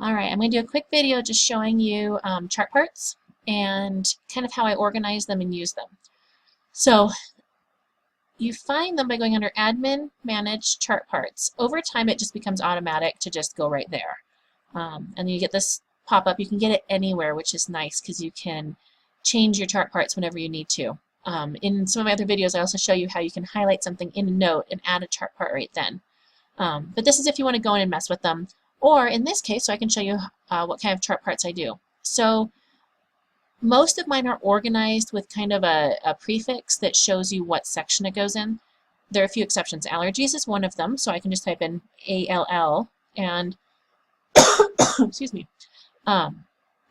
Alright, I'm going to do a quick video just showing you chart parts and kind of how I organize them and use them. So you find them by going under Admin, Manage, Chart Parts. Over time it just becomes automatic to just go right there. And you get this pop-up. You can get it anywhere, which is nice because you can change your chart parts whenever you need to. In some of my other videos I also show you how you can highlight something in a note and add a chart part right then. But this is if you want to go in and mess with them. Or in this case, so I can show you what kind of chart parts I do. So most of mine are organized with kind of a prefix that shows you what section it goes in. There are a few exceptions. Allergies is one of them, so I can just type in ALL and excuse me,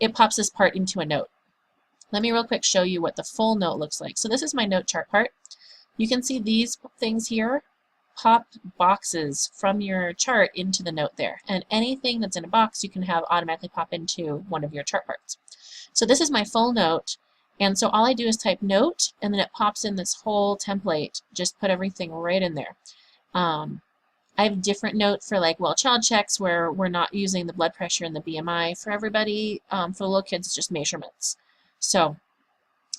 it pops this part into a note. Let me real quick show you what the full note looks like. So this is my note chart part. You can see these things here pop boxes from your chart into the note there. And anything that's in a box you can have automatically pop into one of your chart parts. So this is my full note, and so all I do is type note and then it pops in this whole template. Just put everything right in there. I have a different note for like well-child checks where we're not using the blood pressure and the BMI for everybody. For the little kids it's just measurements. So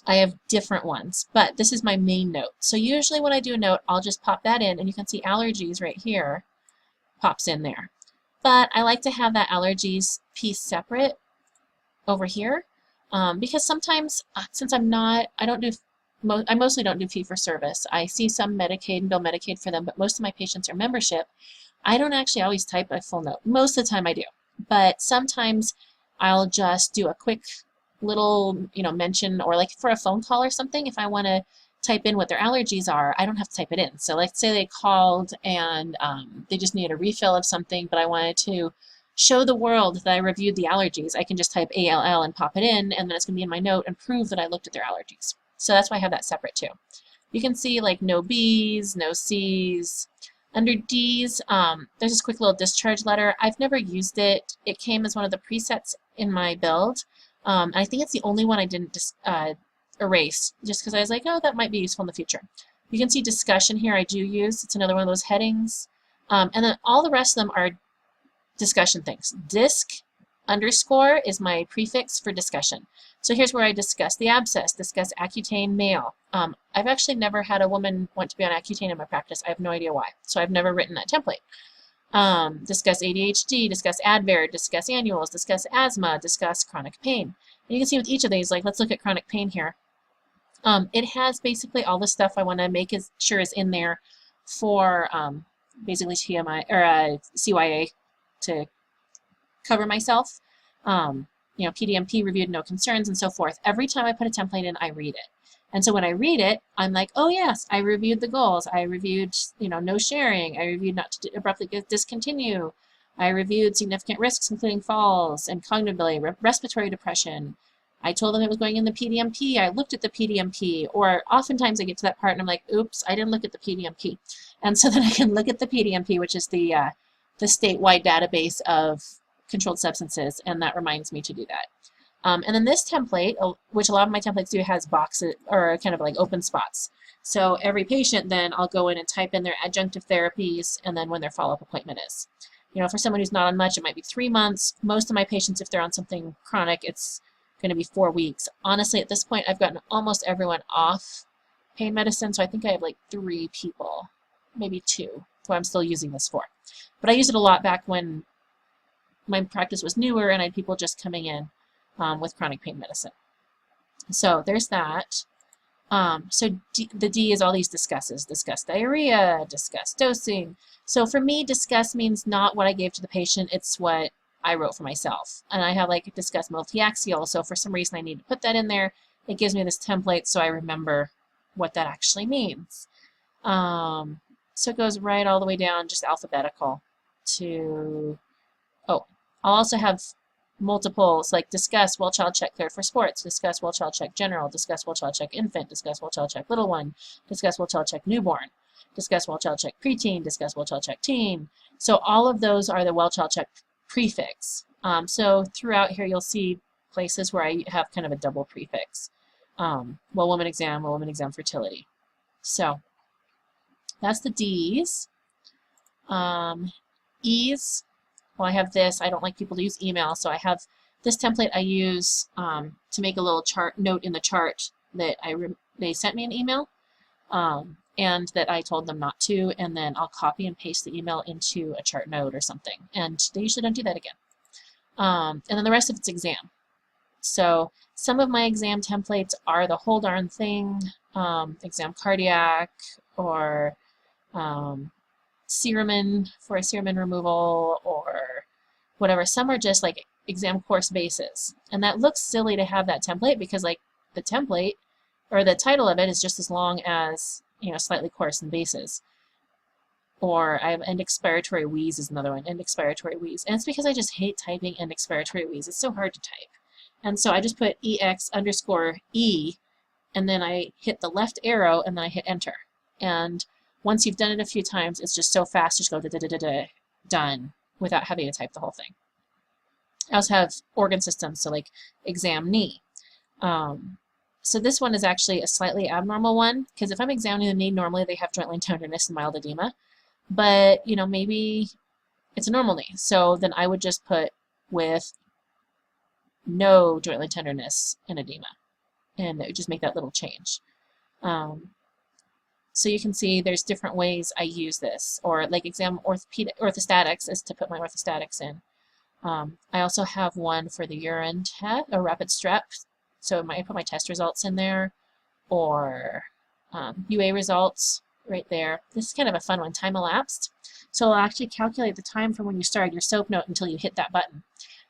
I have different ones, but this is my main note. So usually when I do a note, I'll just pop that in, and you can see allergies right here pops in there. But I like to have that allergies piece separate over here because sometimes, since I mostly don't do fee-for-service. I see some Medicaid and bill Medicaid for them, but most of my patients are membership. I don't actually always type a full note. Most of the time I do, but sometimes I'll just do a quick little mention, or like for a phone call or something, if I want to type in what their allergies are, I don't have to type it in. So let's say they called and they just needed a refill of something, but I wanted to show the world that I reviewed the allergies. I can just type ALL and pop it in, and then it's going to be in my note and prove that I looked at their allergies. So that's why I have that separate too. You can see like no B's, no C's. Under D's, there's this quick little discharge letter. I've never used it. It came as one of the presets in my build. I think it's the only one I didn't erase, just because I was like, oh, that might be useful in the future. You can see discussion here I do use. It's another one of those headings. And then all the rest of them are discussion things. Disc underscore is my prefix for discussion. So here's where I discuss the abscess, discuss Accutane male. I've actually never had a woman want to be on Accutane in my practice. I have no idea why. So I've never written that template. Discuss ADHD, discuss Advair, discuss annuals, discuss asthma, discuss chronic pain. And you can see with each of these, like let's look at chronic pain here. It has basically all the stuff I want to make sure is in there for basically TMI or CYA to cover myself. PDMP reviewed, no concerns, and so forth. Every time I put a template in, I read it. And so when I read it, I'm like, oh yes, I reviewed the goals. I reviewed, no sharing. I reviewed not to abruptly discontinue. I reviewed significant risks, including falls and cognitive ability, respiratory depression. I told them it was going in the PDMP. I looked at the PDMP. Or oftentimes I get to that part and I'm like, oops, I didn't look at the PDMP. And so then I can look at the PDMP, which is the statewide database of controlled substances, and that reminds me to do that. And then this template, which a lot of my templates do, has boxes or kind of like open spots. So every patient, then I'll go in and type in their adjunctive therapies and then when their follow-up appointment is. For someone who's not on much, it might be 3 months. Most of my patients, if they're on something chronic, it's going to be 4 weeks. Honestly, at this point, I've gotten almost everyone off pain medicine, so I think I have like 3 people, maybe 2, who I'm still using this for. But I used it a lot back when my practice was newer and I had people just coming in with chronic pain medicine. So there's that. The D is all these discusses. Discuss diarrhea, discuss dosing. So for me, discuss means not what I gave to the patient, it's what I wrote for myself. And I have like discuss multiaxial, so for some reason I need to put that in there. It gives me this template so I remember what that actually means. So it goes right all the way down, just alphabetical to, I'll also have multiples, like discuss well-child check cleared for sports, discuss well-child check general, discuss well-child check infant, discuss well-child check little one, discuss well-child check newborn, discuss well-child check preteen, discuss well-child check teen. So all of those are the well-child check prefix. So throughout here you'll see places where I have kind of a double prefix. Well woman exam fertility. So that's the D's. E's well, I have this. I don't like people to use email, so I have this template I use to make a little chart note in the chart that they sent me an email and that I told them not to, and then I'll copy and paste the email into a chart note or something, and they usually don't do that again. And then the rest of it's exam. So some of my exam templates are the whole darn thing, exam cardiac or Serumin for a Serumin removal or whatever. Some are just like exam course bases. And that looks silly to have that template because like the template or the title of it is just as long as, you know, slightly course and bases. Or I have end expiratory wheeze is another one, end expiratory wheeze. And it's because I just hate typing end expiratory wheeze. It's so hard to type. And so I just put EX_E and then I hit the left arrow and then I hit enter. And once you've done it a few times, it's just so fast, just go da-da-da-da-da, done, without having to type the whole thing. I also have organ systems, so like exam knee. So this one is actually a slightly abnormal one, because if I'm examining the knee, normally they have joint line tenderness and mild edema. But, you know, maybe it's a normal knee. So then I would just put with no joint line tenderness and edema. And it would just make that little change. So you can see there's different ways I use this. Or like exam orthostatics is to put my orthostatics in. I also have one for the urine test, or rapid strep. So I might put my test results in there. Or UA results right there. This is kind of a fun one, time elapsed. So it'll actually calculate the time from when you started your SOAP note until you hit that button.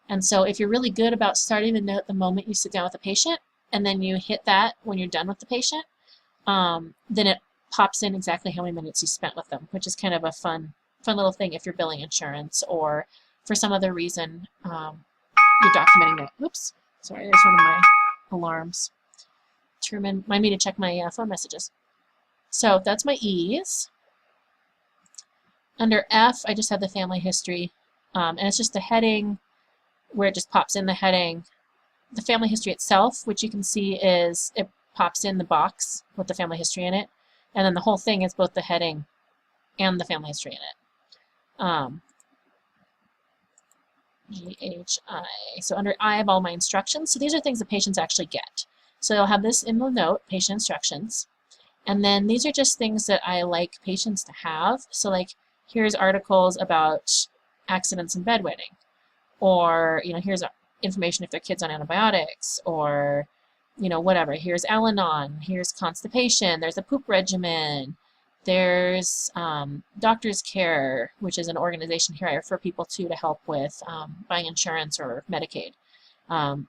And so if you're really good about starting the note the moment you sit down with the patient, and then you hit that when you're done with the patient, then it pops in exactly how many minutes you spent with them, which is kind of a fun little thing if you're billing insurance or for some other reason you're documenting that. Oops, sorry, there's one of my alarms to remind me to check my phone messages. So that's my E's. Under F, I just have the family history, and it's just a heading where it just pops in the heading. The family history itself, which you can see is it pops in the box with the family history in it, and then the whole thing is both the heading and the family history in it. GHI. So under I have all my instructions. So these are things that patients actually get. So they'll have this in the note, patient instructions. And then these are just things that I like patients to have. So like here's articles about accidents and bedwetting. Or, you know, here's information if their kid's on antibiotics, or, you know, whatever. Here's Al-Anon, here's constipation, there's a poop regimen, there's Doctors Care, which is an organization here I refer people to help with buying insurance or Medicaid. The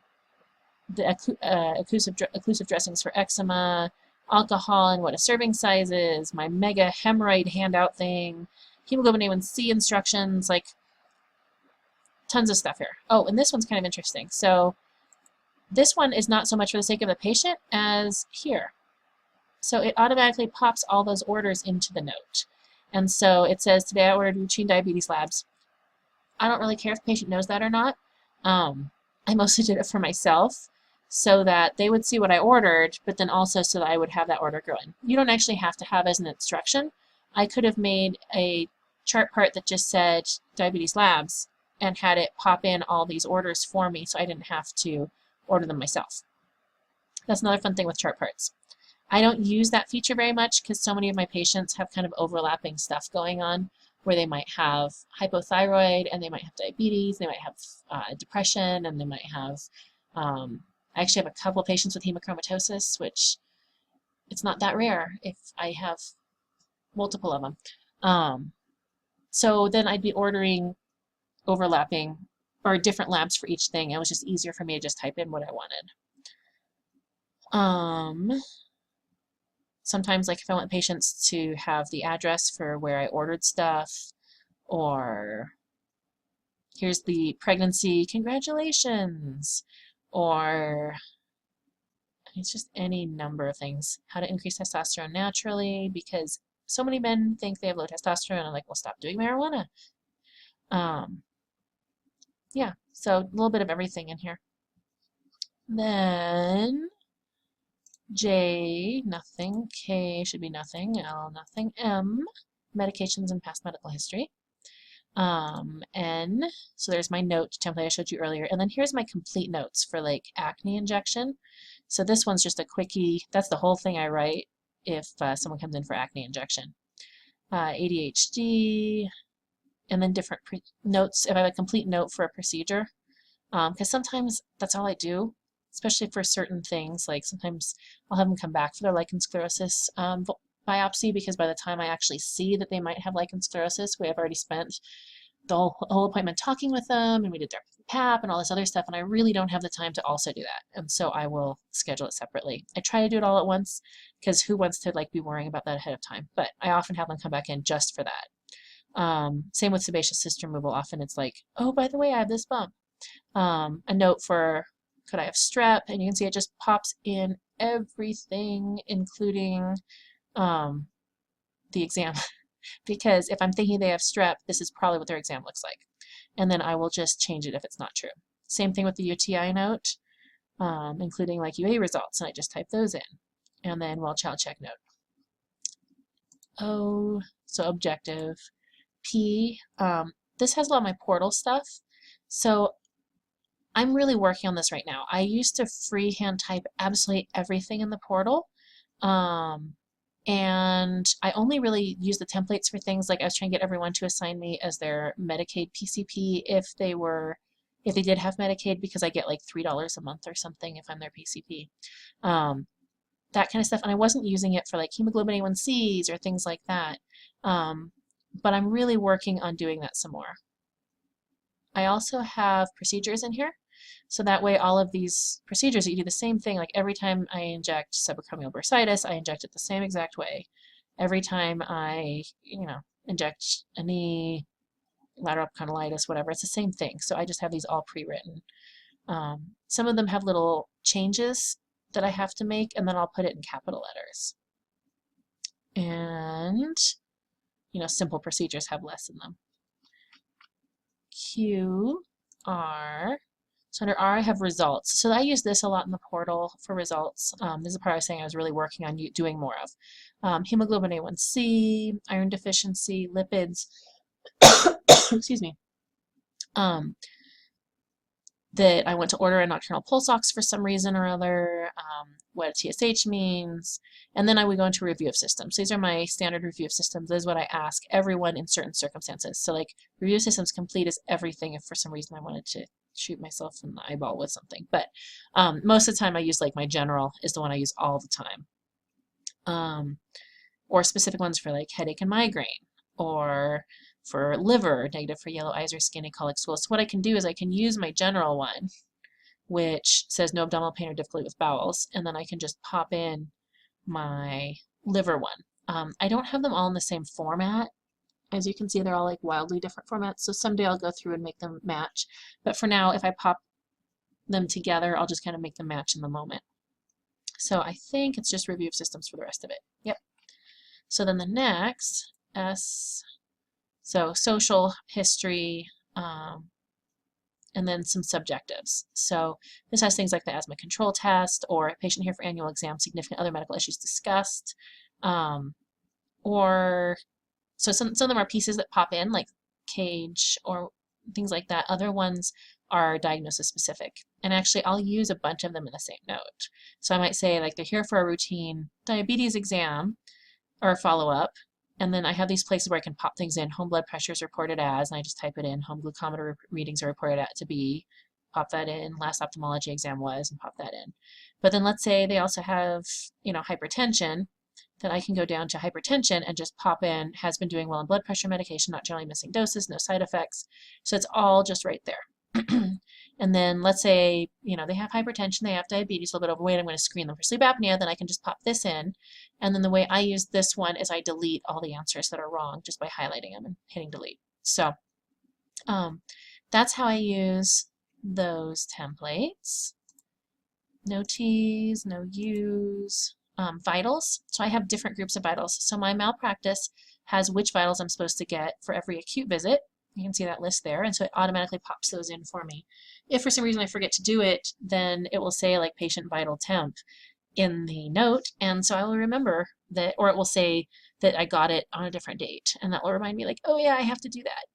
occlusive dressings for eczema, alcohol and what a serving size is, my mega hemorrhoid handout thing, hemoglobin A1C instructions, like tons of stuff here. Oh, and this one's kind of interesting. So this one is not so much for the sake of the patient as here. So it automatically pops all those orders into the note. And so it says, today I ordered routine diabetes labs. I don't really care if the patient knows that or not. I mostly did it for myself so that they would see what I ordered, but then also so that I would have that order go in. You don't actually have to have as an instruction. I could have made a chart part that just said diabetes labs and had it pop in all these orders for me so I didn't have to order them myself. That's another fun thing with chart parts. I don't use that feature very much because so many of my patients have kind of overlapping stuff going on where they might have hypothyroid and they might have diabetes, they might have depression, and they might have, I actually have a couple of patients with hemochromatosis, which it's not that rare if I have multiple of them. So then I'd be ordering overlapping or different labs for each thing. It was just easier for me to just type in what I wanted. Sometimes, like if I want patients to have the address for where I ordered stuff, or here's the pregnancy, congratulations, or it's just any number of things. How to increase testosterone naturally, because so many men think they have low testosterone, and I'm like, well, stop doing marijuana. Yeah, so a little bit of everything in here. Then J, nothing. K should be nothing. L, nothing. M, medications and past medical history. N, so there's my note template I showed you earlier, and then here's my complete notes for like acne injection. So this one's just a quickie, that's the whole thing I write if someone comes in for acne injection. ADHD, and then different notes, if I have a complete note for a procedure, because sometimes that's all I do, especially for certain things, like sometimes I'll have them come back for their lichen sclerosis biopsy, because by the time I actually see that they might have lichen sclerosis, we have already spent the whole appointment talking with them, and we did their PAP and all this other stuff, and I really don't have the time to also do that, and so I will schedule it separately. I try to do it all at once, because who wants to like be worrying about that ahead of time, but I often have them come back in just for that. Same with sebaceous cyst removal. Often it's like, oh, by the way, I have this bump. A note for could I have strep, and you can see it just pops in everything, including the exam. Because if I'm thinking they have strep, this is probably what their exam looks like. And then I will just change it if it's not true. Same thing with the UTI note, including like UA results, and I just type those in. And then well-child check note. O, so objective. P, this has a lot of my portal stuff. So I'm really working on this right now. I used to freehand type absolutely everything in the portal. And I only really use the templates for things like I was trying to get everyone to assign me as their Medicaid PCP if they did have Medicaid, because I get like $3 a month or something if I'm their PCP. That kind of stuff. And I wasn't using it for like hemoglobin A1Cs or things like that. But I'm really working on doing that some more. I also have procedures in here. So that way all of these procedures, you do the same thing. Like every time I inject subacromial bursitis, I inject it the same exact way. Every time I, inject a knee, lateral epicondylitis, whatever, it's the same thing. So I just have these all pre-written. Some of them have little changes that I have to make, and then I'll put it in capital letters. And, simple procedures have less in them. Q, R. So under R, I have results. So I use this a lot in the portal for results. This is the part I was saying I was really working on doing more of. Hemoglobin A1C, iron deficiency, lipids, excuse me, that I went to order a nocturnal pulse ox for some reason or other, what a TSH means, and then I would go into review of systems. So these are my standard review of systems. This is what I ask everyone in certain circumstances. So like review of systems complete is everything if for some reason I wanted to shoot myself in the eyeball with something. But most of the time I use like my general is the one I use all the time. Or specific ones for like headache and migraine, or for liver, negative for yellow eyes or skin and colic stools. So what I can do is I can use my general one, which says no abdominal pain or difficulty with bowels, and then I can just pop in my liver one. I don't have them all in the same format. As you can see, they're all like wildly different formats, so someday I'll go through and make them match. But for now, if I pop them together, I'll just kind of make them match in the moment. So I think it's just review of systems for the rest of it. Yep. So then the next, S, so social history, and then some subjectives. So this has things like the asthma control test, or a patient here for annual exam, significant other medical issues discussed, or so some of them are pieces that pop in, like CAGE or things like that. Other ones are diagnosis specific. And actually, I'll use a bunch of them in the same note. So I might say, like, they're here for a routine diabetes exam or a follow-up. And then I have these places where I can pop things in. Home blood pressure is reported as, and I just type it in. Home glucometer readings are reported at to be. Pop that in. Last ophthalmology exam was, and pop that in. But then let's say they also have, hypertension. Then I can go down to hypertension and just pop in, has been doing well on blood pressure medication, not generally missing doses, no side effects. So it's all just right there. And then let's say, they have hypertension, they have diabetes, a little bit overweight, I'm going to screen them for sleep apnea, then I can just pop this in. And then the way I use this one is I delete all the answers that are wrong just by highlighting them and hitting delete. So that's how I use those templates. No T's, no U's. Vitals. So I have different groups of vitals. So my malpractice has which vitals I'm supposed to get for every acute visit. You can see that list there, and so it automatically pops those in for me. If for some reason I forget to do it, then it will say like patient vital temp in the note, and so I will remember that, or it will say that I got it on a different date, and that will remind me like, oh yeah, I have to do that.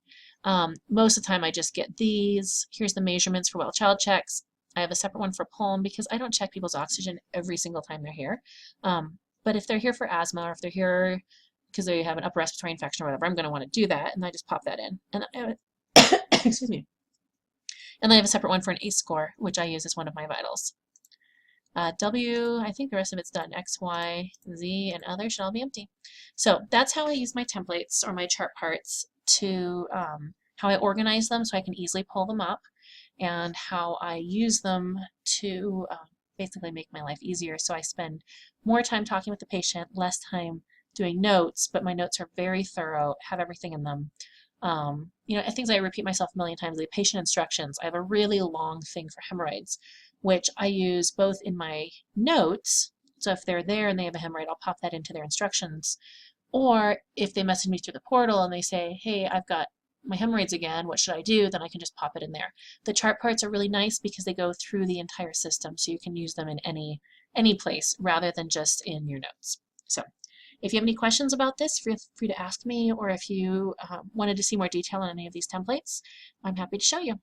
Most of the time I just get these. Here's the measurements for well child checks. I have a separate one for pulm because I don't check people's oxygen every single time they're here. But if they're here for asthma or if they're here because they have an upper respiratory infection or whatever, I'm going to want to do that, and I just pop that in. And excuse me. And I have a separate one for an ACE score, which I use as one of my vitals. W, I think the rest of it's done. X, Y, Z, and other should all be empty. So that's how I use my templates or my chart parts to how I organize them so I can easily pull them up, and how I use them to basically make my life easier. So I spend more time talking with the patient, less time doing notes, but my notes are very thorough, have everything in them. You know, things I repeat myself a million times, the patient instructions. I have a really long thing for hemorrhoids, which I use both in my notes. So if they're there and they have a hemorrhoid, I'll pop that into their instructions. Or if they message me through the portal and they say, hey, I've got my hemorrhoids again, what should I do? Then I can just pop it in there. The chart parts are really nice because they go through the entire system, so you can use them in any place rather than just in your notes. So if you have any questions about this, feel free to ask me, or if you wanted to see more detail on any of these templates, I'm happy to show you.